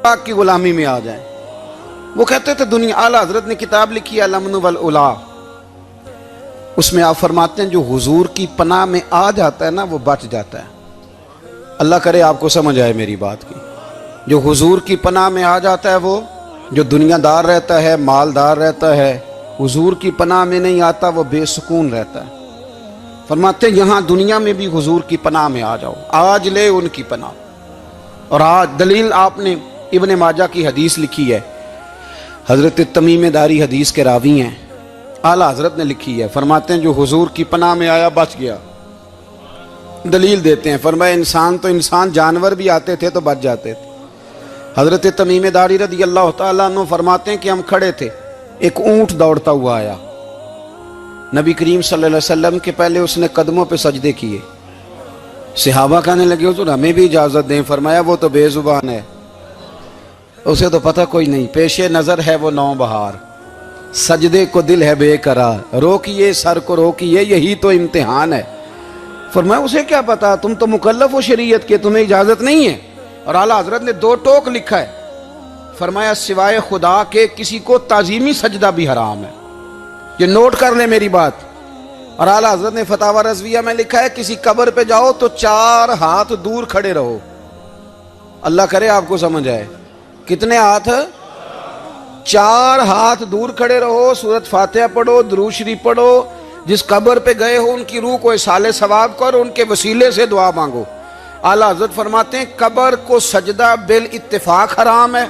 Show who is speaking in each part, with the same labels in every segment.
Speaker 1: پاک کی غلامی میں آ جائیں. وہ کہتے تھے دنیا اعلیٰ حضرت نے کتاب لکھی ہے الامن والاولا، اس میں آپ فرماتے ہیں جو حضور کی پناہ میں آ جاتا ہے نا وہ بچ جاتا ہے. اللہ کرے آپ کو سمجھ آئے میری بات کی. جو حضور کی پناہ میں آ جاتا ہے وہ جو دنیا دار رہتا ہے، مالدار رہتا ہے، حضور کی پناہ میں نہیں آتا وہ بے سکون رہتا ہے. فرماتے ہیں یہاں دنیا میں بھی حضور کی پناہ میں آ جاؤ، آج لے ان کی پناہ. اور آج دلیل آپ نے ابن ماجہ کی حدیث لکھی ہے، حضرت تمیم داری حدیث کے راوی ہیں، اعلیٰ حضرت نے لکھی ہے. فرماتے ہیں جو حضور کی پناہ میں آیا بچ گیا. دلیل دیتے ہیں، فرمایا انسان جانور بھی آتے تھے تو بچ جاتے تھے. حضرت تمیم داری رضی اللہ تعالیٰ عنہ فرماتے ہیں کہ ہم کھڑے تھے، ایک اونٹ دوڑتا ہوا آیا. نبی کریم صلی اللہ علیہ وسلم کے پہلے اس نے قدموں پہ سجدے کیے. صحابہ کہنے لگے حضور ہمیں بھی اجازت دیں. فرمایا وہ تو بے زبان ہے، اسے تو پتہ کوئی نہیں. پیش نظر ہے وہ نو بہار، سجدے کو دل ہے بے قرار. روکیے سر کو روکیے، یہی تو امتحان ہے. فرمایا اسے کیا پتا، تم تو مکلف ہو شریعت کے، تمہیں اجازت نہیں ہے. اور اعلیٰ حضرت نے 2 ٹوک لکھا ہے، فرمایا سوائے خدا کے کسی کو تعظیمی سجدہ بھی حرام ہے. یہ نوٹ کر لیں میری بات. اور اعلیٰ حضرت نے فتاوی رضویہ میں لکھا ہے کسی قبر پہ جاؤ تو 4 ہاتھ دور کھڑے رہو. اللہ کرے آپ کو سمجھ آئے. کتنے ہاتھ؟ 4 ہاتھ دور کھڑے رہو، سورۃ فاتحہ پڑھو، درود شریف پڑھو. جس قبر پہ گئے ہو ان کی روح کو اصال ثواب کرو، ان کے وسیلے سے دعا مانگو. اعلیٰ حضرت فرماتے ہیں قبر کو سجدہ بالاتفاق حرام ہے،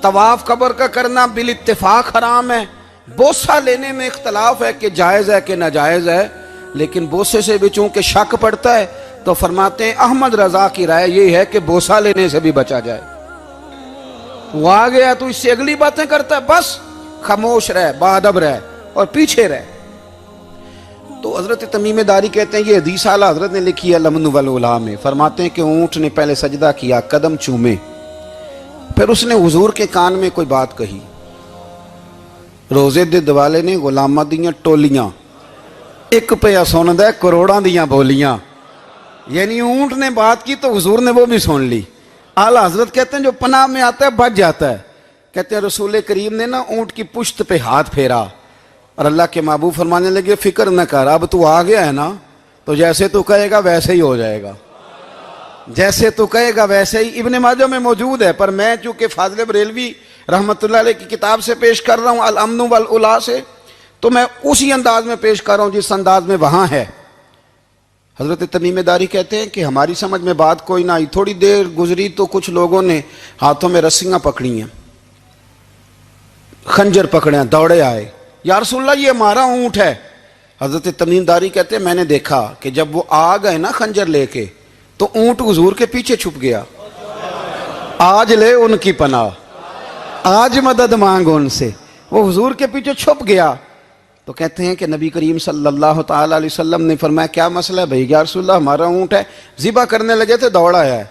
Speaker 1: طواف قبر کا کرنا بالاتفاق حرام ہے. بوسہ لینے میں اختلاف ہے کہ جائز ہے کہ ناجائز ہے، لیکن بوسے سے بھی چونکہ شک پڑتا ہے تو فرماتے ہیں احمد رضا کی رائے یہ ہے کہ بوسہ لینے سے بھی بچا جائے. وہ آ گیا تو اس سے اگلی باتیں کرتا ہے، بس خاموش رہ، باادب رہ اور پیچھے رہ. تو حضرت تمیم داری کہتے ہیں یہ حدیث اعلیٰ حضرت نے لکھی ہے الامن والاولا میں. فرماتے ہیں کہ اونٹ نے پہلے سجدہ کیا، قدم چومے، پھر اس نے حضور کے کان میں کوئی بات کہی. روزے دے دوالے نے غلاماں دیاں ٹولیاں، ایک پیا سن دے کروڑاں دیاں بولیاں. یعنی اونٹ نے بات کی تو حضور نے وہ بھی سن لی. اعلیٰ حضرت کہتے ہیں جو پناہ میں آتا ہے بچ جاتا ہے. کہتے ہیں رسول کریم نے نا اونٹ کی پشت پہ ہاتھ پھیرا اور اللہ کے محبوب فرمانے لگے فکر نہ کر، اب تو آ گیا ہے نا تو جیسے تو کہے گا ویسے ہی ہو جائے گا، جیسے تو کہے گا ویسے ہی. ابن ماجہ میں موجود ہے، پر میں چونکہ فاضل بریلوی رحمۃ اللہ علیہ کی کتاب سے پیش کر رہا ہوں الامن والاولا سے، تو میں اسی انداز میں پیش کر رہا ہوں جس انداز میں وہاں ہے. حضرت تمیم داری کہتے ہیں کہ ہماری سمجھ میں بات کوئی نہ آئی. تھوڑی دیر گزری تو کچھ لوگوں نے ہاتھوں میں رسیاں پکڑی ہیں، خنجر پکڑے ہیں، دوڑے آئے، یا رسول اللہ یہ ہمارا اونٹ ہے. حضرت تمیم داری کہتے ہیں میں نے دیکھا کہ جب وہ آ گئے نا خنجر لے کے تو اونٹ حضور کے پیچھے چھپ گیا. آج لے ان کی پناہ، آج مدد مانگ ان سے. وہ حضور کے پیچھے چھپ گیا. تو کہتے ہیں کہ نبی کریم صلی اللہ تعالیٰ علیہ وسلم نے فرمایا کیا مسئلہ ہے بھائی؟ یا رسول اللہ ہمارا اونٹ ہے. ذبح کرنے لگے تھے دوڑ آیا ہے.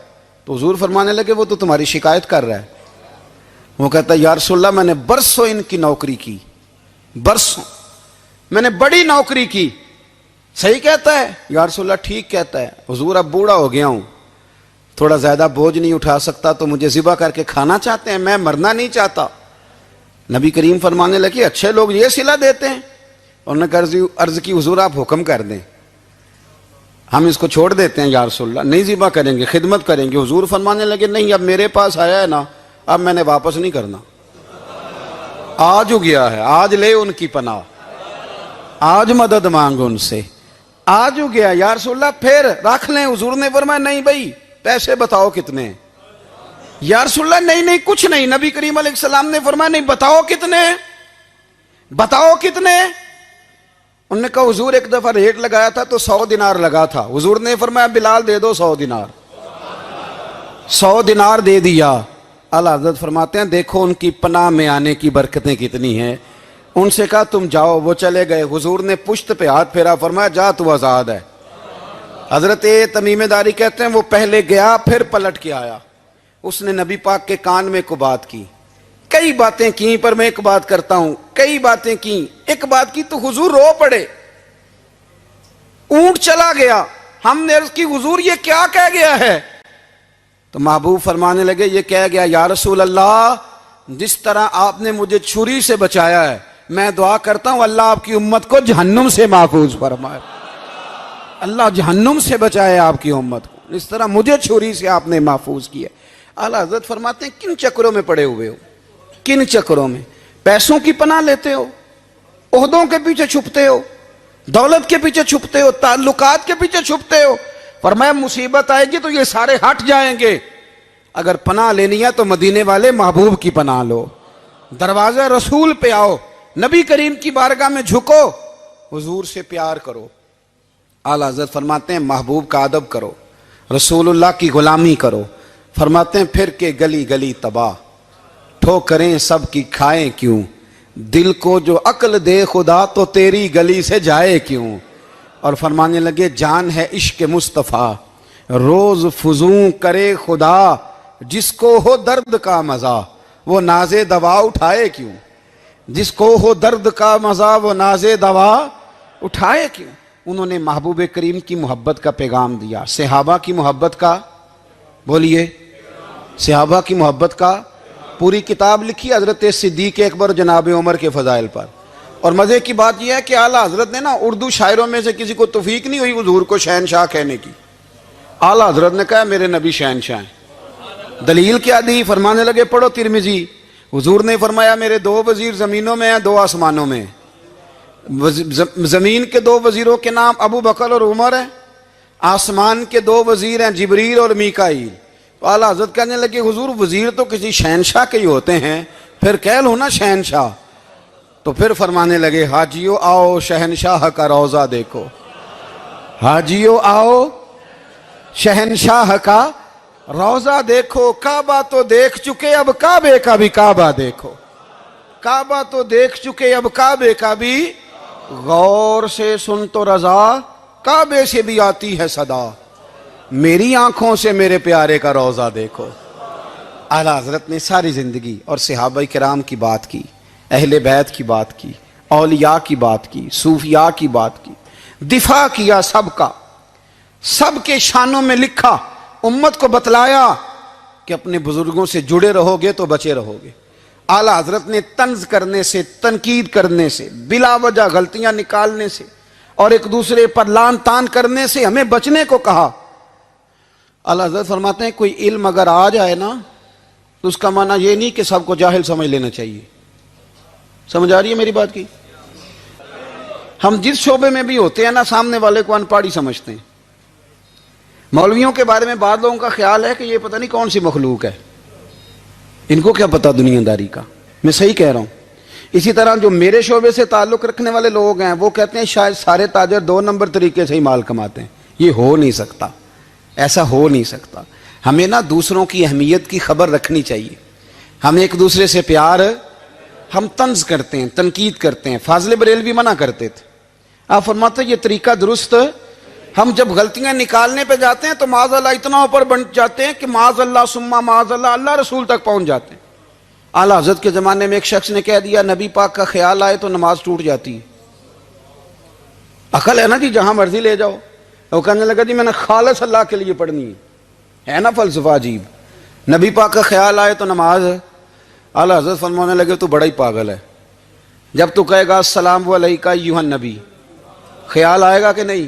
Speaker 1: تو حضور فرمانے لگے وہ تو تمہاری شکایت کر رہا ہے. وہ کہتا ہے یا رسول اللہ میں نے برسوں ان کی نوکری کی، برسوں میں نے بڑی نوکری کی. صحیح کہتا ہے یا رسول اللہ؟ ٹھیک کہتا ہے. حضور اب بوڑھا ہو گیا ہوں، تھوڑا زیادہ بوجھ نہیں اٹھا سکتا، تو مجھے ذبح کر کے کھانا چاہتے ہیں، میں مرنا نہیں چاہتا. نبی کریم فرمانے لگے اچھے لوگ یہ صلہ دیتے ہیں. انہوں نے عرض کی حضور آپ حکم کر دیں، ہم اس کو چھوڑ دیتے ہیں یا رسول اللہ، نہیں ذبح کریں گے، خدمت کریں گے. حضور فرمانے لگے نہیں، اب میرے پاس آیا ہے نا، اب میں نے واپس نہیں کرنا. آج ہو گیا ہے، آج لے ان کی پناہ، آج مدد مانگ ان سے. آج ہو گیا یا رسول اللہ پھر رکھ لیں. حضور نے فرمایا نہیں بھائی پیسے بتاؤ کتنے؟ یا رسول اللہ نہیں کچھ نہیں. نبی کریم علیہ السلام نے فرمایا نہیں بتاؤ کتنے، بتاؤ کتنے. انہوں نے کہا حضور ایک دفعہ ریٹ لگایا تھا تو 100 دینار لگا تھا. حضور نے فرمایا بلال دے دو 100 دینار. 100 دینار دے دیا. اعلیٰ حضرت فرماتے ہیں دیکھو ان کی پناہ میں آنے کی برکتیں کتنی ہیں. ان سے کہا تم جاؤ، وہ چلے گئے. حضور نے پشت پہ ہاتھ پھیرا، فرمایا جا تو آزاد ہے. حضرت تمیم داری کہتے ہیں وہ پہلے گیا پھر پلٹ کے آیا. اس نے نبی پاک کے کان میں کو بات کی، کئی باتیں کی، پر میں ایک بات کرتا ہوں، کئی باتیں کی، ایک بات کی تو حضور رو پڑے. اونٹ چلا گیا. ہم نے عرض کی حضور یہ کیا کہہ گیا ہے؟ تو محبوب فرمانے لگے یہ کہہ گیا یا رسول اللہ جس طرح آپ نے مجھے چھری سے بچایا ہے میں دعا کرتا ہوں اللہ آپ کی امت کو جہنم سے محفوظ فرمائے. اللہ جہنم سے بچائے آپ کی امت کو، اس طرح مجھے چھری سے آپ نے محفوظ کیا. اعلیٰ حضرت فرماتے ہیں کن چکروں میں پڑے ہوئے ہو؟ کن چکروں میں؟ پیسوں کی پناہ لیتے ہو، عہدوں کے پیچھے چھپتے ہو، دولت کے پیچھے چھپتے ہو، تعلقات کے پیچھے چھپتے ہو. فرمایا مصیبت آئے گی تو یہ سارے ہٹ جائیں گے. اگر پناہ لینی ہے تو مدینے والے محبوب کی پناہ لو، دروازہ رسول پہ آؤ، نبی کریم کی بارگاہ میں جھکو، حضور سے پیار کرو. اعلیٰ حضرت فرماتے ہیں محبوب کا ادب کرو، رسول اللہ کی غلامی کرو. فرماتے ہیں پھر کے گلی گلی تباہ، ٹھوکریں سب کی کھائیں کیوں، دل کو جو عقل دے خدا تو تیری گلی سے جائے کیوں. اور فرمانے لگے جان ہے عشق مصطفیٰ روز فزوں کرے خدا، جس کو ہو درد کا مزہ وہ ناز دوا اٹھائے کیوں. جس کو ہو درد کا مزہ وہ ناز دوا اٹھائے کیوں. انہوں نے محبوب کریم کی محبت کا پیغام دیا، صحابہ کی محبت کا، بولیے صحابہ کی محبت کا. پوری کتاب لکھی حضرت صدیق اکبر جناب عمر کے فضائل پر. اور مزے کی بات یہ ہے کہ اعلیٰ حضرت نے نا اردو شاعروں میں سے کسی کو توفیق نہیں ہوئی حضور کو شہنشاہ کہنے کی. اعلیٰ حضرت نے کہا میرے نبی شہنشاہ ہیں. دلیل کیا دی؟ فرمانے لگے پڑھو ترمذی. حضور نے فرمایا میرے 2 وزیر زمینوں میں ہیں 2 آسمانوں میں. زمین کے 2 وزیروں کے نام ابو بکر اور عمر ہیں، آسمان کے 2 وزیر ہیں جبریل اور میکائیل. تو اعلیٰ حضرت کہنے لگے حضور وزیر تو کسی شہنشاہ کے ہی ہوتے ہیں، پھر کہہ لو نا شہنشاہ. تو پھر فرمانے لگے حاجیو آؤ شہنشاہ کا روضہ دیکھو، حاجیو آؤ شہنشاہ کا روضہ دیکھو. کعبہ تو دیکھ چکے اب کعبے کا بھی کعبہ دیکھو، کعبہ تو دیکھ چکے اب کعبے کا بھی، غور سے سن تو رضا کعبے سے بھی آتی ہے صدا، میری آنکھوں سے میرے پیارے کا روضہ دیکھو. اعلیٰ حضرت نے ساری زندگی اور صحابہ کرام کی بات کی، اہل بیت کی بات کی، اولیاء کی بات کی، صوفیاء کی بات کی، دفاع کیا سب کا، سب کے شانوں میں لکھا، امت کو بتلایا کہ اپنے بزرگوں سے جڑے رہو گے تو بچے رہو گے. اعلیٰ حضرت نے طنز کرنے سے، تنقید کرنے سے، بلا وجہ غلطیاں نکالنے سے اور ایک دوسرے پر لان تان کرنے سے ہمیں بچنے کو کہا. اعلیٰ حضرت فرماتے ہیں کوئی علم اگر آ جائے نا تو اس کا معنی یہ نہیں کہ سب کو جاہل سمجھ لینا چاہیے. سمجھ آ رہی ہے میری بات کی؟ ہم جس شعبے میں بھی ہوتے ہیں نا سامنے والے کو ان پڑھ ہی سمجھتے ہیں. مولویوں کے بارے میں بعض لوگوں کا خیال ہے کہ یہ پتہ نہیں کون سی مخلوق ہے، ان کو کیا پتہ دنیا داری کا. میں صحیح کہہ رہا ہوں. اسی طرح جو میرے شعبے سے تعلق رکھنے والے لوگ ہیں وہ کہتے ہیں شاید سارے تاجر 2 نمبر طریقے سے ہی مال کماتے ہیں. یہ ہو نہیں سکتا، ایسا ہو نہیں سکتا. ہمیں نا دوسروں کی اہمیت کی خبر رکھنی چاہیے. ہم ایک دوسرے سے پیار، ہم طنز کرتے ہیں، تنقید کرتے ہیں. فاضل بریلوی منع کرتے تھے. آپ فرماتے ہیں یہ طریقہ درست. ہم جب غلطیاں نکالنے پہ جاتے ہیں تو معاذ اللہ اتنا اوپر بن جاتے ہیں کہ معاذ اللہ ثم معاذ اللہ اللہ رسول تک پہنچ جاتے ہیں. اعلیٰ حضرت کے زمانے میں ایک شخص نے کہہ دیا نبی پاک کا خیال آئے تو نماز ٹوٹ جاتی ہے. عقل ہے نا جی، جہاں مرضی لے جاؤ. وہ کہنے لگا جی میں نے خالص اللہ کے لیے پڑھنی ہے نا فلسفہ عجیب. نبی پاک کا خیال آئے تو نماز. اعلیٰ حضرت فرمانے لگے تو بڑا ہی پاگل ہے. جب تو کہے گا السلام علیکہ ایھا النبی خیال آئے گا کہ نہیں؟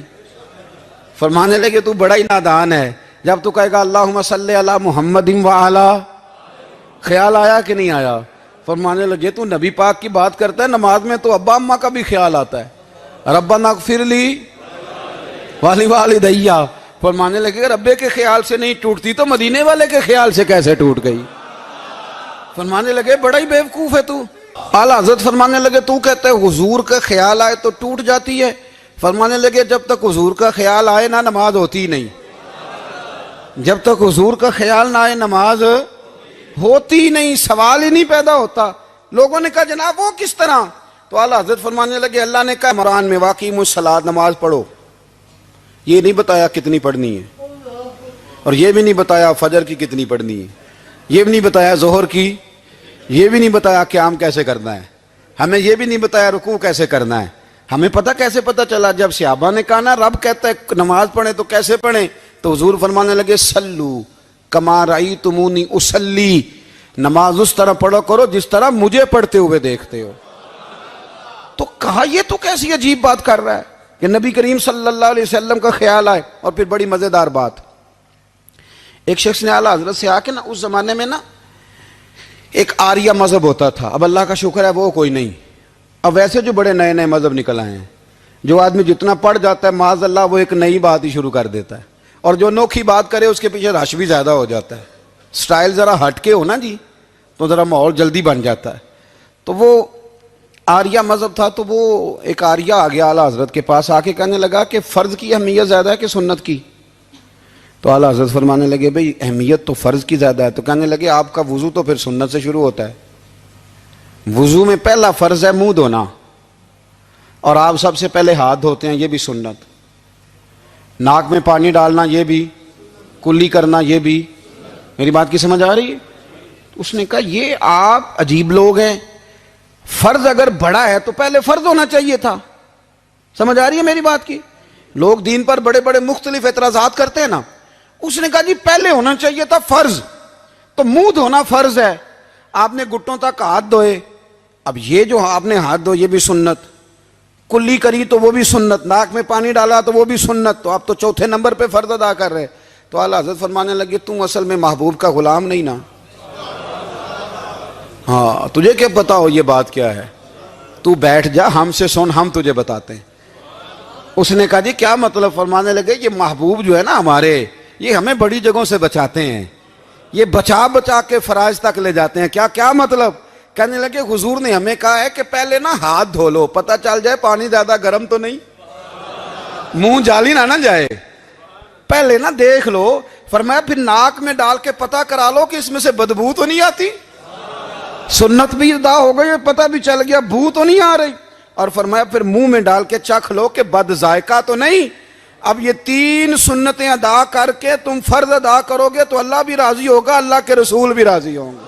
Speaker 1: فرمانے لگے تو بڑا ہی نادان ہے. جب تو کہے گا اللہم صلی علی محمد وعلی خیال آیا کہ نہیں آیا؟ فرمانے لگے تو نبی پاک کی بات کرتا ہے، نماز میں تو ابا اماں کا بھی خیال آتا ہے. ربنا اغفر لی والدیّ. فرمانے لگے ربے کے خیال سے نہیں ٹوٹتی تو مدینے والے کے خیال سے کیسے ٹوٹ گئی؟ فرمانے لگے بڑا ہی بیوقوف ہے تو. اعلیٰ حضرت فرمانے لگے تو کہتے ہے حضور کا خیال آئے تو ٹوٹ جاتی ہے. فرمانے لگے جب تک حضور کا خیال آئے نہ نماز ہوتی نہیں. جب تک حضور کا خیال نہ آئے نماز ہوتی نہیں، سوال ہی نہیں پیدا ہوتا. لوگوں نے کہا جناب وہ کس طرح؟ تو اعلیٰ حضرت فرمانے لگے اللہ نے کہا قرآن میں واقعی الصلاۃ نماز پڑھو. یہ نہیں بتایا کتنی پڑھنی ہے، اور یہ بھی نہیں بتایا فجر کی کتنی پڑھنی ہے، یہ بھی نہیں بتایا ظہر کی، یہ بھی نہیں بتایا قیام کیسے کرنا ہے، ہمیں یہ بھی نہیں بتایا رکوع کیسے کرنا ہے. ہمیں پتہ کیسے پتہ چلا؟ جب صحابہ نے کہا نا رب کہتا ہے نماز پڑھیں تو کیسے پڑھیں، تو حضور فرمانے لگے سلو کما رأیتمونی اصلی، نماز اس طرح پڑھو کرو جس طرح مجھے پڑھتے ہوئے دیکھتے ہو۔ تو کہا یہ تو کیسی عجیب بات کر رہا ہے کہ نبی کریم صلی اللہ علیہ وسلم کا خیال آئے۔ اور پھر بڑی مزیدار بات، ایک شخص نے اعلیٰ حضرت سے آ کے نا، اس زمانے میں نا ایک آریہ مذہب ہوتا تھا، اب اللہ کا شکر ہے وہ کوئی نہیں، اب ویسے جو بڑے نئے نئے مذہب نکل آئے ہیں، جو آدمی جتنا پڑھ جاتا ہے معاذ اللہ وہ ایک نئی بات ہی شروع کر دیتا ہے، اور جو انوکھی بات کرے اس کے پیچھے رش بھی زیادہ ہو جاتا ہے، سٹائل ذرا ہٹ کے ہو نا جی تو ذرا ماحول جلدی بن جاتا ہے۔ تو وہ آریہ مذہب تھا، تو وہ ایک آریہ آ گیا اعلیٰ حضرت کے پاس، آ کے کہنے لگا کہ فرض کی اہمیت زیادہ ہے کہ سنت کی؟ تو اعلیٰ حضرت فرمانے لگے بھئی اہمیت تو فرض کی زیادہ ہے۔ تو کہنے لگے آپ کا وضو تو پھر سنت سے شروع ہوتا ہے، وضو میں پہلا فرض ہے منہ دھونا، اور آپ سب سے پہلے ہاتھ دھوتے ہیں، یہ بھی سنت، ناک میں پانی ڈالنا یہ بھی، کلی کرنا یہ بھی۔ میری بات کی سمجھ آ رہی ہے؟ اس نے کہا یہ آپ عجیب لوگ ہیں، فرض اگر بڑا ہے تو پہلے فرض ہونا چاہیے تھا۔ سمجھ آ رہی ہے میری بات کی؟ لوگ دین پر بڑے بڑے مختلف اعتراضات کرتے ہیں نا، اس نے کہا جی پہلے ہونا چاہیے تھا فرض، تو منہ دھونا فرض ہے، آپ نے گھٹنوں تک ہاتھ دھوئے، اب یہ جو آپ نے ہاتھ دھو یہ بھی سنت، کلی کری تو وہ بھی سنت، ناک میں پانی ڈالا تو وہ بھی سنت، تو آپ تو چوتھے نمبر پہ فرض ادا کر رہے۔ تو اعلیٰ حضرت فرمانے لگے تم اصل میں محبوب کا غلام نہیں نا، ہاں تجھے کیا پتا ہو یہ بات کیا ہے، تو بیٹھ جا ہم سے سن، ہم تجھے بتاتے ہیں۔ اس نے کہا جی کیا مطلب؟ فرمانے لگے یہ محبوب جو ہے نا ہمارے، یہ ہمیں بڑی جگہوں سے بچاتے ہیں، یہ بچا بچا کے فرائض تک لے جاتے ہیں۔ کیا کیا مطلب؟ کہنے لگے حضور نے ہمیں کہا ہے کہ پہلے نا ہاتھ دھو لو، پتہ چل جائے پانی زیادہ گرم تو نہیں، منہ جالی نہ جائے، پہلے نا دیکھ لو۔ فرمایا پھر ناک میں ڈال کے پتہ کرا لو کہ اس میں سے بدبو تو نہیں آتی، سنت بھی ادا ہو گئی، پتہ بھی چل گیا بو تو نہیں آ رہی۔ اور فرمایا پھر منہ میں ڈال کے چکھ لو کہ بد ذائقہ تو نہیں۔ اب یہ 3 سنتیں ادا کر کے تم فرض ادا کرو گے تو اللہ بھی راضی ہوگا، اللہ کے رسول بھی راضی ہوں گے۔